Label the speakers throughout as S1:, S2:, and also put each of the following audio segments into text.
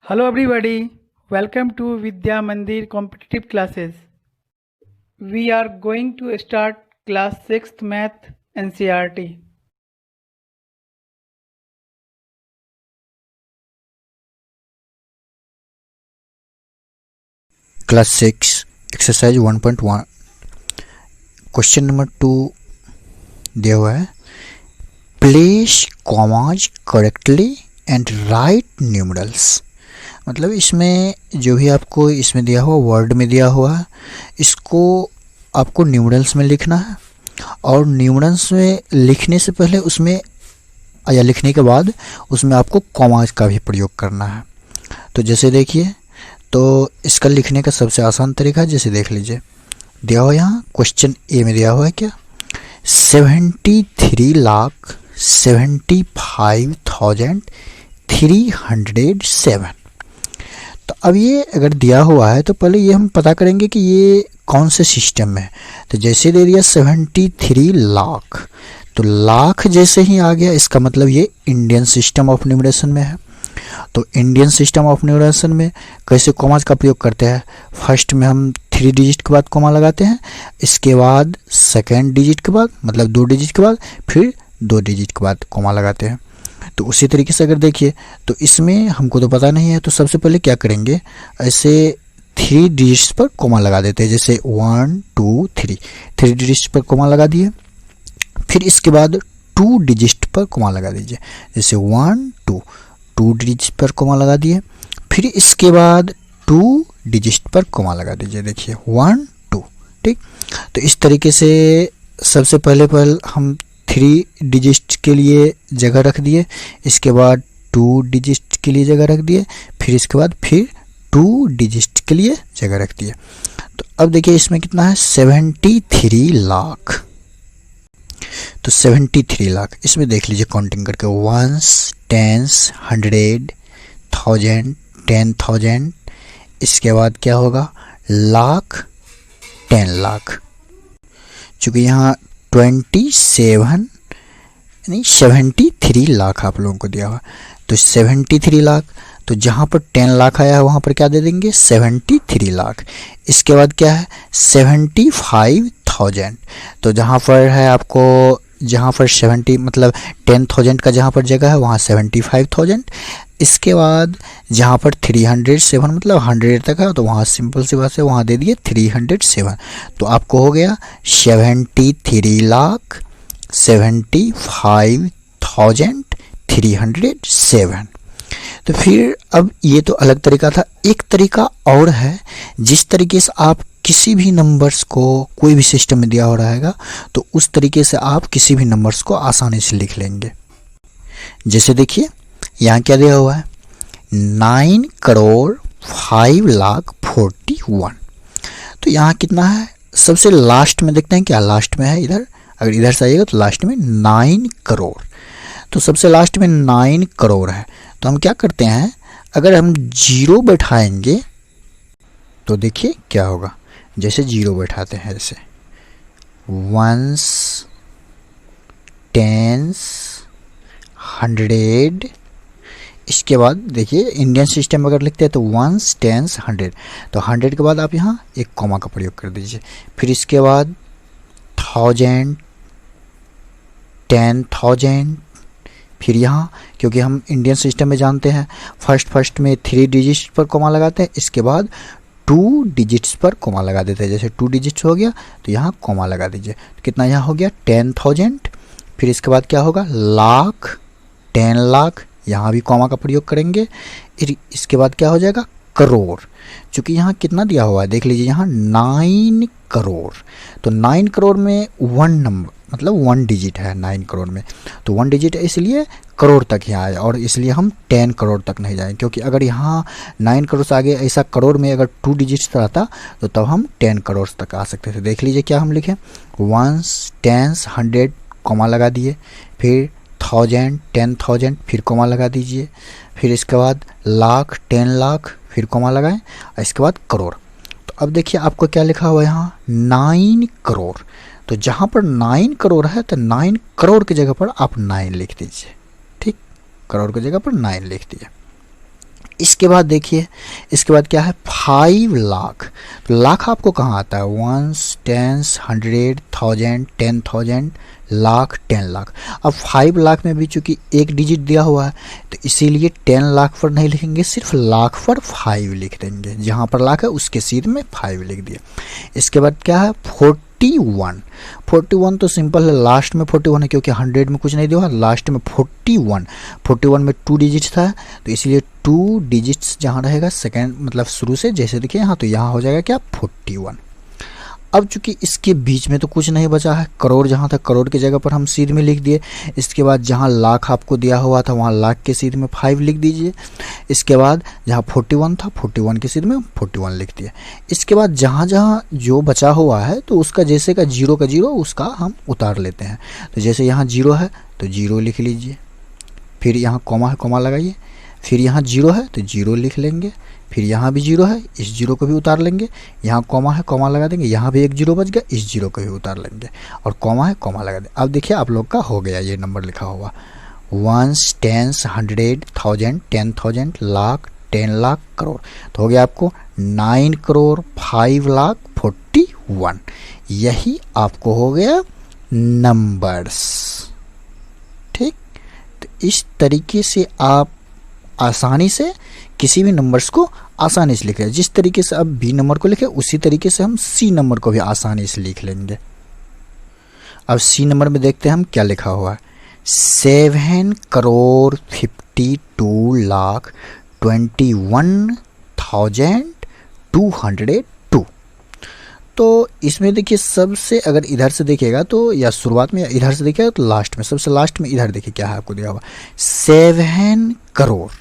S1: Hello everybody, welcome to Vidya Mandir competitive classes. We are going to start class 6th math NCERT.
S2: Class 6 exercise 1.1 question number 2 दिया हुआ है place commas correctly and right numerals. मतलब इसमें जो भी आपको इसमें दिया हुआ वर्ड में दिया हुआ है इसको आपको न्यूमरल्स में लिखना है और न्यूमरल्स में लिखने से पहले उसमें या लिखने के बाद उसमें आपको कॉमाज का भी प्रयोग करना है। तो जैसे देखिए, तो इसका लिखने का सबसे आसान तरीका है, जैसे देख लीजिए दिया हुआ यहाँ क्वेश्चन ए में दिया हुआ है क्या 73,75,307। तो अब ये अगर दिया हुआ है तो पहले ये हम पता करेंगे कि ये कौन से सिस्टम में है। तो जैसे दे दिया 73 लाख, तो लाख जैसे ही आ गया इसका मतलब ये इंडियन सिस्टम ऑफ न्यूमरेशन में है। तो इंडियन सिस्टम ऑफ न्यूमरेशन में कैसे कॉमाज का प्रयोग करते हैं, फर्स्ट में हम 3 डिजिट के बाद कॉमा लगाते हैं, इसके बाद सेकेंड डिजिट के बाद मतलब 2 डिजिट के बाद फिर 2 डिजिट के बाद कॉमा लगाते हैं। तो उसी तरीके से अगर देखिए तो इसमें हमको तो पता नहीं है, तो सबसे पहले क्या करेंगे, ऐसे 3 डिजिट्स पर कॉमा लगा देते हैं, जैसे 1 2 3 डिजिट्स पर कॉमा लगा दिए। फिर इसके बाद 2 डिजिट पर कॉमा लगा दीजिए, जैसे 1 2 डिजिट पर कॉमा लगा दिए। फिर इसके बाद 2 डिजिट पर कॉमा लगा दीजिए, देखिए 1 2। ठीक, तो इस तरीके से सबसे पहले हम 3 डिजिट के लिए जगह रख दिए, इसके बाद 2 डिजिट के लिए जगह रख दिए, फिर इसके बाद फिर 2 डिजिट के लिए जगह रख दिए। तो अब देखिए इसमें कितना है 73 लाख। तो 73 लाख इसमें देख लीजिए काउंटिंग करके 1s 10s 100 1000 10,000, इसके बाद क्या होगा लाख 10 लाख। चूँकि यहाँ 73 लाख आप लोगों को दिया हुआ, तो 73 लाख, तो जहाँ पर 10 लाख आया है वहाँ पर क्या दे देंगे 73 लाख। इसके बाद क्या है 75,000, तो जहाँ पर है आपको जहाँ पर 70 मतलब 10,000 का जहाँ पर जगह है वहाँ 75,000। इसके बाद जहाँ पर 307 मतलब 100 तक है तो वहाँ सिंपल सी बात है वहाँ दे दिए 307। तो आपको हो गया 73,75,307। तो फिर अब ये तो अलग तरीका था, एक तरीका और है जिस तरीके से आप किसी भी नंबर्स को कोई भी सिस्टम में दिया हो रहेगा तो उस तरीके से आप किसी भी नंबर्स को आसानी से लिख लेंगे। जैसे देखिए यहाँ क्या दिया हुआ है 9,05,41,। तो यहाँ कितना है सबसे लास्ट में देखते हैं क्या लास्ट में है, इधर अगर इधर से आइएगा तो लास्ट में 9 करोड़। तो सबसे लास्ट में 9 करोड़ है, तो हम क्या करते हैं अगर हम 0 बैठाएंगे तो देखिए क्या होगा, जैसे 0 बैठाते हैं जैसे 1s 10s 100, इसके बाद देखिए इंडियन सिस्टम में अगर लिखते हैं तो 1s 10s 100, तो 100 के बाद आप यहाँ एक कॉमा का प्रयोग कर दीजिए। फिर इसके बाद 1000 10,000, फिर यहाँ क्योंकि हम इंडियन सिस्टम में जानते हैं फर्स्ट में 3 डिजिट्स पर कॉमा लगाते हैं, इसके बाद 2 डिजिट्स पर कॉमा लगा देते हैं, जैसे 2 डिजिट्स हो गया तो यहाँ कॉमा लगा दीजिए। तो कितना यहाँ हो गया 10,000। फिर इसके बाद क्या होगा लाख 10 लाख, यहाँ भी कॉमा का प्रयोग करेंगे। इसके बाद क्या हो जाएगा करोड़, चूँकि यहाँ कितना दिया हुआ है देख लीजिए यहाँ 9 करोड़। तो 9 करोड़ में 1 नंबर मतलब 1 डिजिट है 9 करोड़ में, तो 1 डिजिट है इसलिए करोड़ तक ही आए और इसलिए हम 10 करोड़ तक नहीं जाएंगे, क्योंकि अगर यहाँ 9 करोड़ से आगे ऐसा करोड़ में अगर 2 डिजिट्स रहता तो तब हम 10 करोड़ तक आ सकते थे। देख लीजिए क्या हम लिखें 1s 10s 100 कॉमा लगा दिए, फिर 1000 10,000 फिर कॉमा लगा दीजिए, फिर इसके बाद लाख 10 लाख फिर कॉमा लगाएं, इसके बाद करोड़। तो अब देखिए आपको क्या लिखा हुआ है यहाँ 9 करोड़। तो जहाँ पर 9 करोड़ है तो 9 करोड़ की जगह पर आप 9 लिख दीजिए। ठीक, करोड़ की जगह पर 9 लिख दिए। इसके बाद देखिए, इसके बाद क्या है 5 लाख। तो लाख आपको कहाँ आता है, 1 10 100 1000 10,000 लाख 10 लाख। अब 5 लाख में भी चूंकि एक डिजिट दिया हुआ है तो इसीलिए 10 लाख पर नहीं लिखेंगे, सिर्फ लाख पर 5 लिख देंगे। जहाँ पर लाख है उसके सीध में 5 लिख दिया। इसके बाद क्या है 41 तो सिंपल है, लास्ट में 41 है क्योंकि 100 में कुछ नहीं दिया, लास्ट में 41 में 2 डिजिट्स था तो इसलिए 2 डिजिट्स जहाँ रहेगा सेकेंड मतलब शुरू से, जैसे देखिए यहाँ, तो यहाँ हो जाएगा क्या 41। अब चूंकि इसके बीच में तो कुछ नहीं बचा है, करोड़ जहाँ था करोड़ की जगह पर हम सीध में लिख दिए। इसके बाद जहाँ लाख आपको दिया हुआ था वहाँ लाख के सीध में 5 लिख दीजिए। इसके बाद जहाँ 41 था 41 के सीध में 41 लिख दिए। इसके बाद जहाँ जहाँ जो बचा हुआ है तो उसका जैसे का जीरो उसका हम उतार लेते हैं। तो जैसे यहाँ 0 है तो 0 लिख लीजिए, फिर यहाँ कॉमा है कॉमा लगाइए, फिर यहाँ 0 है तो 0 लिख लेंगे, फिर यहाँ भी 0 है इस 0 को भी उतार लेंगे, यहाँ कॉमा है कॉमा लगा देंगे, यहाँ भी एक 0 बच गया इस 0 को भी उतार लेंगे और कॉमा है कॉमा लगा देंगे। अब देखिए आप लोग का हो गया ये नंबर लिखा हुआ 1 10 100 1000 10,000 लाख 10 लाख करोड़। तो हो गया आपको 9 करोड़ 5 लाख 41। यही आपको हो गया नंबर्स। ठीक, तो इस तरीके से आप आसानी से किसी भी नंबर्स को आसानी से लिख रहे हैं। जिस तरीके से आप बी नंबर को लिखे उसी तरीके से हम सी नंबर को भी आसानी से लिख लेंगे। अब सी नंबर में देखते हैं हम क्या लिखा हुआ है 7 करोड़ 52 लाख 21,202। तो इसमें देखिए सबसे अगर इधर से देखिएगा तो या शुरुआत में या इधर से देखिएगा तो लास्ट में, सबसे लास्ट में इधर देखिए क्या है आपको दिया हुआ 7 करोड़।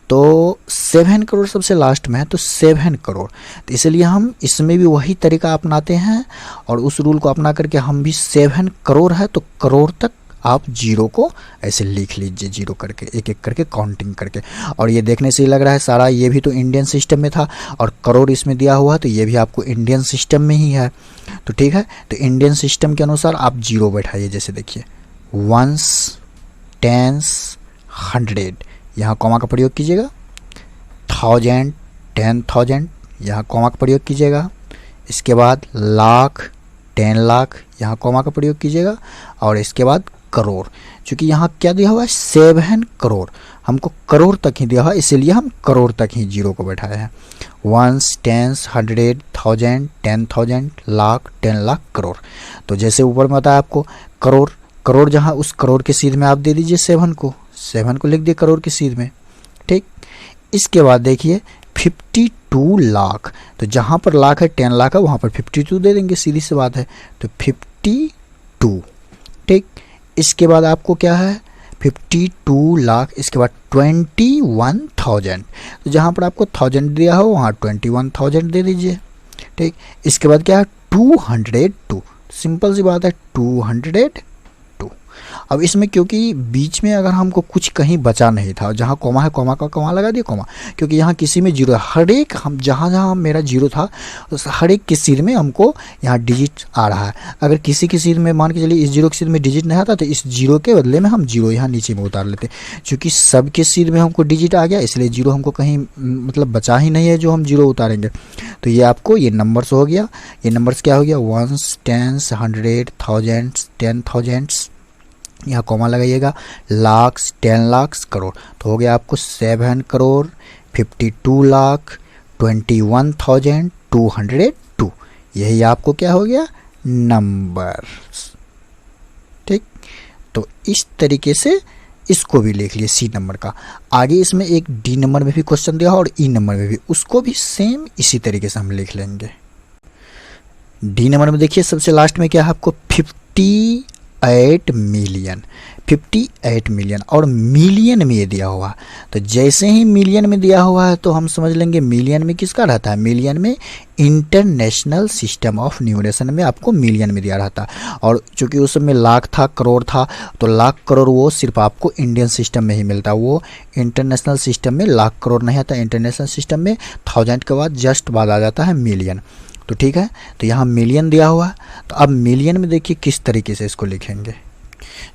S2: तो 7 करोड़ सबसे लास्ट में है तो 7 करोड़, तो इसलिए हम इसमें भी वही तरीका अपनाते हैं और उस रूल को अपना करके हम भी 7 करोड़ है तो करोड़ तक आप 0 को ऐसे लिख लीजिए, 0 करके एक एक करके काउंटिंग करके। और ये देखने से ही लग रहा है सारा ये भी तो इंडियन सिस्टम में था और करोड़ इसमें दिया हुआ है तो ये भी आपको इंडियन सिस्टम में ही है। तो ठीक है, तो इंडियन सिस्टम के अनुसार आप 0 बैठाइए। जैसे देखिए 1 10 100 यहाँ कॉमा का प्रयोग कीजिएगा, 1000 10,000 यहाँ कॉमा का प्रयोग कीजिएगा। इसके बाद लाख 10 लाख यहाँ कॉमा का प्रयोग कीजिएगा और इसके बाद करोड़। चूँकि यहाँ क्या दिया हुआ है 7 करोड़, हमको करोड़ तक ही दिया हुआ है इसीलिए हम करोड़ तक ही 0 को बैठाए हैं। 1 10 100 1000 10,000 लाख 10 लाख करोड़। तो जैसे ऊपर में बताया आपको करोड़, करोड़ जहाँ उस करोड़ के सीध में आप दे दीजिए 7 को लिख दिए करोड़ के सीध में। ठीक, इसके बाद देखिए 52 लाख, तो जहाँ पर लाख है 10 लाख है वहाँ पर 52 दे देंगे, सीधी सी बात है। तो 52। ठीक, इसके बाद आपको क्या है 52 लाख, इसके बाद 21,000, तो जहाँ पर आपको 1000 दिया हो वहाँ 21,000 दे दीजिए। ठीक, इसके बाद क्या है 202, सिंपल सी बात है 202। अब इसमें क्योंकि बीच में अगर हमको कुछ कहीं बचा नहीं था, जहाँ कॉमा है कॉमा का कॉमा लगा दिए कॉमा, क्योंकि यहाँ किसी में 0 है, हर एक हम जहाँ जहाँ मेरा 0 था उस हर एक के सीध में हमको यहाँ डिजिट आ रहा है। अगर किसी के सीध में मान के चलिए इस 0 के सीध में डिजिट नहीं आता तो इस 0 के बदले में हम 0 यहाँ नीचे में उतार लेते। चूँकि सबके सीध में हमको डिजिट आ गया इसलिए 0 हमको कहीं मतलब बचा ही नहीं है जो हम 0 उतारेंगे। तो ये आपको ये नंबर्स हो गया। ये नंबर्स क्या हो गया 1 10 100 1000 10,000 यहाँ कॉमा लगाइएगा, लाख 10 लाख करोड़। तो हो गया आपको 7 करोड़ 52 लाख 21,202। यही आपको क्या हो गया नंबर। ठीक, तो इस तरीके से इसको भी लिख लिए सी नंबर का। आगे इसमें एक डी नंबर में भी क्वेश्चन दिया और ई नंबर में भी, उसको भी सेम इसी तरीके से हम लिख लेंगे। डी नंबर में देखिए सबसे लास्ट में क्या है आपको 58 मिलियन और मिलियन में ये दिया हुआ। तो जैसे ही मिलियन में दिया हुआ है तो हम समझ लेंगे मिलियन में किसका रहता है, मिलियन में इंटरनेशनल सिस्टम ऑफ न्यूमरेशन में आपको मिलियन में दिया रहता है। और चूंकि उस समय लाख था करोड़ था तो लाख करोड़ वो सिर्फ आपको इंडियन सिस्टम में ही मिलता है, वो इंटरनेशनल सिस्टम में लाख करोड़ नहीं आता। इंटरनेशनल सिस्टम में 1000 के बाद जस्ट बाद आ जाता है मिलियन। तो ठीक है, तो यहाँ मिलियन दिया हुआ है। तो अब मिलियन में देखिए किस तरीके से इसको लिखेंगे।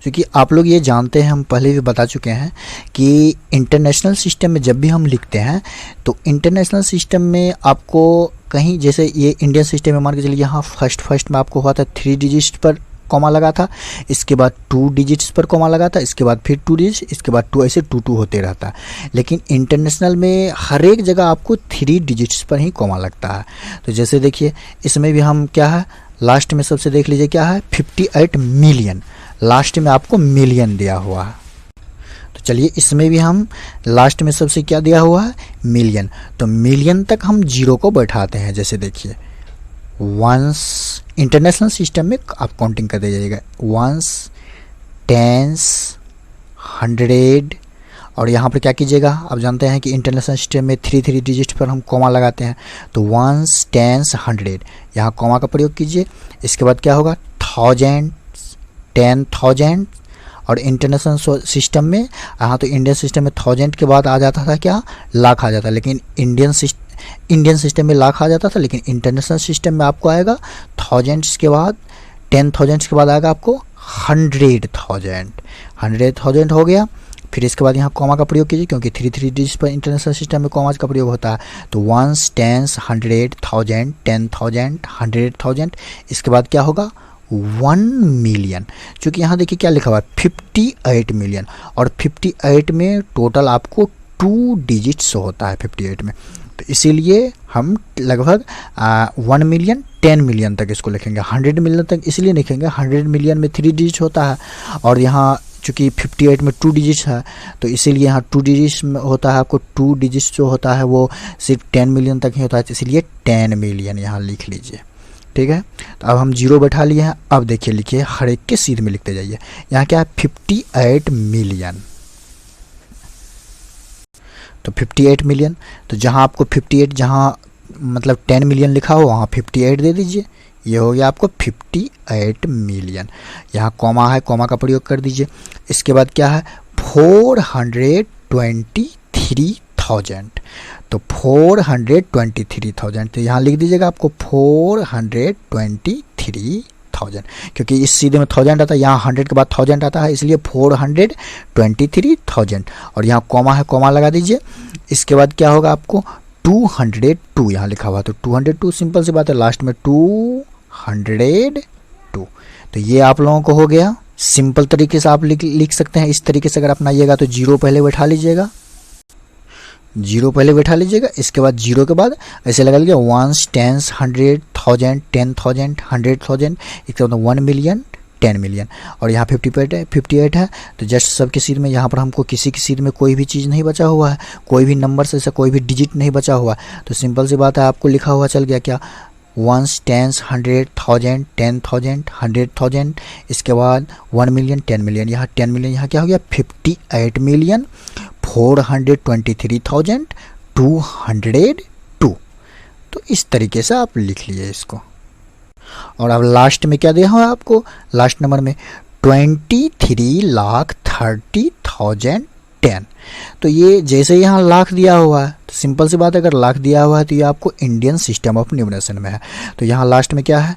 S2: क्योंकि आप लोग ये जानते हैं, हम पहले भी बता चुके हैं कि इंटरनेशनल सिस्टम में जब भी हम लिखते हैं तो इंटरनेशनल सिस्टम में आपको कहीं, जैसे ये इंडियन सिस्टम में मान के चलिए यहाँ फर्स्ट में आपको हुआ था 3 डिजिट पर कॉमा लगा था, इसके बाद 2 डिजिट्स पर कॉमा लगा था, इसके बाद फिर 2 डिजिट, इसके बाद 2, ऐसे 2 होते रहता है। लेकिन इंटरनेशनल में हर एक जगह आपको 3 डिजिट्स पर ही कॉमा लगता है। तो जैसे देखिए इसमें भी हम क्या है, लास्ट में सबसे देख लीजिए क्या है, 58 मिलियन, लास्ट में आपको मिलियन दिया हुआ है। तो चलिए इसमें भी हम लास्ट में सबसे क्या दिया हुआ है, मिलियन। तो मिलियन तक हम जीरो को बैठाते हैं। जैसे देखिए वंस, इंटरनेशनल सिस्टम में आप काउंटिंग करते जाइएगा, वंस, टेंस, 100, और यहाँ पर क्या कीजिएगा, आप जानते हैं कि इंटरनेशनल सिस्टम में 3 डिजिट पर हम कॉमा लगाते हैं। तो वंस, टेंस, 100, यहाँ कॉमा का प्रयोग कीजिए। इसके बाद क्या होगा, 1000, 10,000, और इंटरनेशनल सिस्टम में, यहाँ तो इंडियन सिस्टम में 1000 के बाद आ जाता था क्या, लाख आ जाता, लेकिन इंडियन सिस्टम में लाख आ जाता था, लेकिन इंटरनेशनल सिस्टम में आपको आएगा 1000 के बाद, 10,000 के बाद आएगा आपको 100,000, 100,000 हो गया। फिर इसके बाद यहाँ कॉमा का प्रयोग कीजिए, क्योंकि 3 डिजिट पर इंटरनेशनल सिस्टम में कॉमा का प्रयोग होता है। तो वंस, टेंस, 100,000, 10,000, 100,000, इसके बाद क्या होगा, 1 मिलियन। चूँकि यहाँ देखिए क्या लिखा हुआ है, 58 मिलियन, और 58 में टोटल आपको 2 डिजिट्स होता है 58 में। तो इसीलिए हम लगभग 1 मिलियन, 10 मिलियन तक इसको लिखेंगे, 100 मिलियन तक इसलिए लिखेंगे, 100 मिलियन में 3 डिजिट होता है, और यहाँ चूँकि 58 में 2 डिजिट्स है, तो इसीलिए यहाँ 2 डिजिट्स में होता है। आपको 2 डिजिट्स जो होता है वो सिर्फ 10 मिलियन तक ही होता है, तो इसीलिए 10 मिलियन यहाँ लिख लीजिए। ठीक है, तो अब हम जीरो बैठा लिए हैं। अब देखिए लिखिए, हर एक के सीध में लिखते जाइए। यहाँ क्या है, 58 मिलियन। तो 58 मिलियन, तो जहाँ आपको 58, जहाँ मतलब 10 मिलियन लिखा हो वहाँ 58 दे दीजिए, ये हो गया आपको 58 मिलियन। यहाँ कॉमा है, कॉमा का प्रयोग कर दीजिए। इसके बाद क्या है, 423,000, तो 423,000, तो यहाँ लिख दीजिएगा आपको 423,000, क्योंकि इस सीधे में 1000 आता है, यहाँ 100 के बाद 1000 आता है, इसलिए 423,000, और यहाँ कॉमा है, कॉमा लगा दीजिए। इसके बाद क्या होगा आपको 202, यहाँ लिखा हुआ, तो 202, सिंपल सी बात है, लास्ट में 202। तो ये आप लोगों को हो गया। सिंपल तरीके से आप लिख सकते हैं। इस तरीके से अगर अपनाइएगा तो जीरो पहले बैठा लीजिएगा, जीरो पहले बैठा लीजिएगा। इसके बाद जीरो के बाद ऐसे लगा लीजिए, वंस, टेंस, 100,000, 10,000, 100,000, इसके बाद 1 मिलियन, 10 मिलियन, और यहाँ 58 है। तो जस्ट सबके सीध में, यहाँ पर हमको किसी की सीध में कोई भी चीज़ नहीं बचा हुआ है, कोई भी नंबर से कोई भी डिजिट नहीं बचा हुआ। तो सिंपल सी बात है, आपको लिखा हुआ चल गया क्या, वंस, टेंस, 100,000, 10,000, 100,000, इसके बाद 1 मिलियन, 10 मिलियन, यहाँ 10 मिलियन, यहाँ क्या हो गया, 58 मिलियन 423,202। तो इस तरीके से आप लिख लिए इसको। और अब लास्ट में क्या दिया हुआ है आपको, लास्ट नंबर में 23,30,10। तो ये जैसे यहाँ लाख दिया हुआ है, तो सिंपल सी बात है, अगर लाख दिया हुआ है तो ये आपको इंडियन सिस्टम ऑफ न्यूमरेशन में है। तो यहाँ लास्ट में क्या है,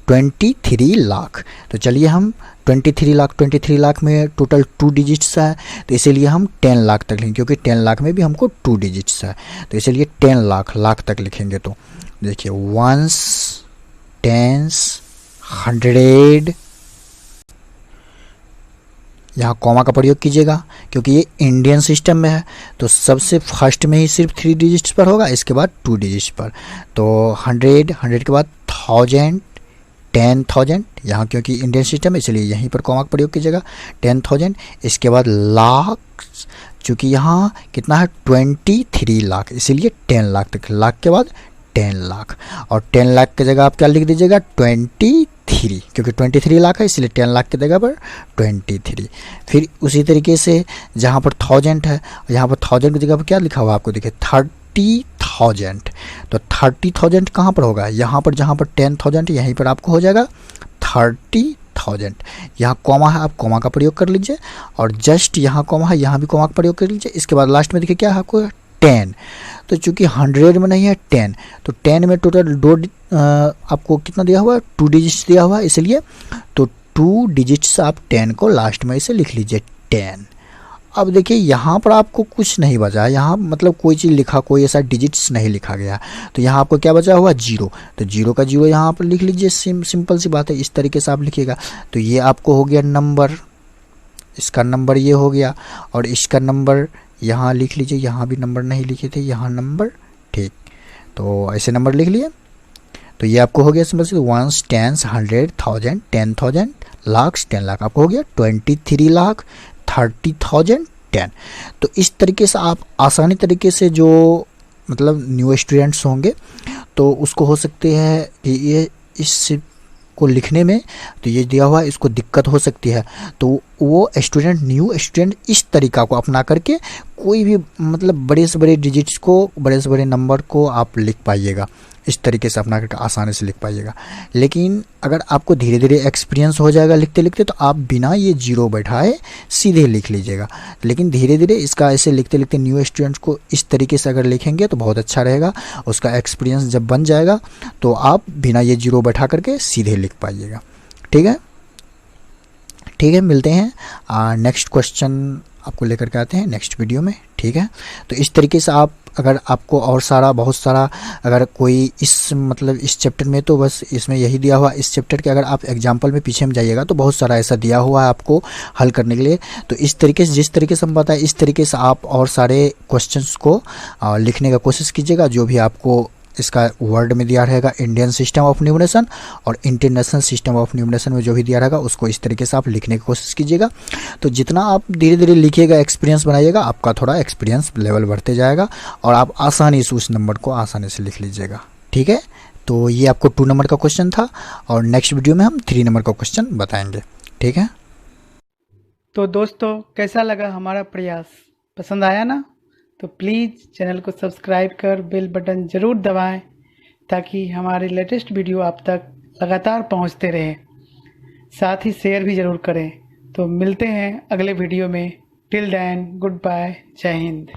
S2: 23 लाख। तो चलिए हम 23 लाख में टोटल 2 डिजिट्स है, तो इसीलिए हम 10 लाख तक लिखेंगे, क्योंकि 10 लाख में भी हमको 2 डिजिट्स है, तो इसीलिए 10 लाख तक लिखेंगे। तो देखिए वंस, टेंस, 100, यहाँ कॉमा का प्रयोग कीजिएगा, क्योंकि ये इंडियन सिस्टम में है, तो सबसे फर्स्ट में ही सिर्फ 3 डिजिट्स पर होगा, इसके बाद 2 डिजिट्स पर। तो 100 के बाद 1000, 10,000, यहाँ क्योंकि इंडियन सिस्टम है इसलिए यहीं पर कॉमा का प्रयोग कीजिएगा, 10,000। इसके बाद लाख, चूँकि यहाँ कितना है, 23 लाख, इसीलिए 10 लाख तक, लाख के बाद 10 लाख, और 10 लाख की जगह आप क्या लिख दीजिएगा, 23, क्योंकि 23 लाख है इसलिए 10 लाख की जगह पर 23। फिर उसी तरीके से जहाँ पर 1000 है, यहाँ पर 1000 की जगह पर क्या लिखा हुआ आपको देखिए, 30,000। तो 30,000 कहाँ पर होगा, यहाँ पर जहाँ पर 10,000 यहीं पर आपको हो जाएगा 30,000। यहाँ कॉमा है, आप कॉमा का प्रयोग कर लीजिए, और जस्ट यहाँ कॉमा है, यहाँ भी कॉमा का प्रयोग कर लीजिए। इसके बाद लास्ट में देखिए क्या है आपको, 10। तो चूंकि 100 में नहीं है 10, तो 10 में टोटल आपको कितना दिया हुआ है, 2 डिजिट्स दिया हुआ है, इसलिए तो 2 डिजिट्स आप 10 को लास्ट में इसे लिख लीजिए 10। अब देखिए यहाँ पर आपको कुछ नहीं बचा, यहाँ मतलब कोई चीज़ लिखा, कोई ऐसा डिजिट्स नहीं लिखा गया, तो यहाँ आपको क्या बचा हुआ 0, तो 0 का 0 यहाँ पर लिख लीजिए। सिंपल सी बात है, इस तरीके से आप लिखिएगा। तो ये आपको हो गया नंबर, इसका नंबर ये हो गया, और इसका नंबर यहाँ लिख लीजिए। यहाँ भी नंबर नहीं लिखे थे, यहाँ नंबर, ठीक, तो ऐसे नंबर लिख लिए। तो ये आपको हो गया सिंपल से 1s 10s 100,000 10,000 लाख 10 लाख, आपको हो गया 23 लाख 30,000 10। तो इस तरीके से आप आसानी तरीके से जो मतलब न्यू स्टूडेंट्स होंगे तो उसको हो सकते हैं कि ये इस को लिखने में, तो ये दिया हुआ है, इसको दिक्कत हो सकती है, तो वो स्टूडेंट न्यू स्टूडेंट इस तरीका को अपना करके कोई भी मतलब बड़े से बड़े डिजिट्स को, बड़े से बड़े नंबर को आप लिख पाइएगा, इस तरीके से अपना करके आसानी से लिख पाइएगा। लेकिन अगर आपको धीरे धीरे एक्सपीरियंस हो जाएगा लिखते लिखते, तो आप बिना ये 0 बैठाए सीधे लिख लीजिएगा। लेकिन धीरे धीरे इसका ऐसे लिखते लिखते न्यू स्टूडेंट्स को इस तरीके से अगर लिखेंगे तो बहुत अच्छा रहेगा। उसका एक्सपीरियंस जब बन जाएगा तो आप बिना ये 0 बैठा करके सीधे लिख पाइएगा। ठीक है, ठीक है, मिलते हैं नेक्स्ट क्वेश्चन आपको लेकर के आते हैं नेक्स्ट वीडियो में। ठीक है, तो इस तरीके से आप अगर आपको और सारा बहुत सारा अगर कोई इस मतलब इस चैप्टर में, तो बस इसमें यही दिया हुआ, इस चैप्टर के अगर आप एग्जाम्पल में पीछे में जाइएगा तो बहुत सारा ऐसा दिया हुआ है आपको हल करने के लिए। तो इस तरीके से, जिस तरीके से हम बताएं, इस तरीके से आप और सारे क्वेश्चंस को लिखने का कोशिश कीजिएगा। जो भी आपको इसका वर्ड में दिया रहेगा, इंडियन सिस्टम ऑफ न्यूमरेशन और इंटरनेशनल सिस्टम ऑफ न्यूमरेशन में जो भी दिया रहेगा उसको इस तरीके से आप लिखने की कोशिश कीजिएगा। तो जितना आप धीरे धीरे लिखिएगा, एक्सपीरियंस बनाइएगा, आपका थोड़ा एक्सपीरियंस लेवल बढ़ते जाएगा और आप आसानी से उस नंबर को आसानी से लिख लीजिएगा। ठीक है, तो ये आपको 2 नंबर का क्वेश्चन था और नेक्स्ट वीडियो में हम 3 नंबर का क्वेश्चन बताएंगे। ठीक है,
S1: तो दोस्तों कैसा लगा हमारा प्रयास, पसंद आया ना? तो प्लीज़ चैनल को सब्सक्राइब कर बेल बटन ज़रूर दबाएं ताकि हमारे लेटेस्ट वीडियो आप तक लगातार पहुंचते रहें। साथ ही शेयर भी ज़रूर करें। तो मिलते हैं अगले वीडियो में। टिल देन गुड बाय, जय हिंद।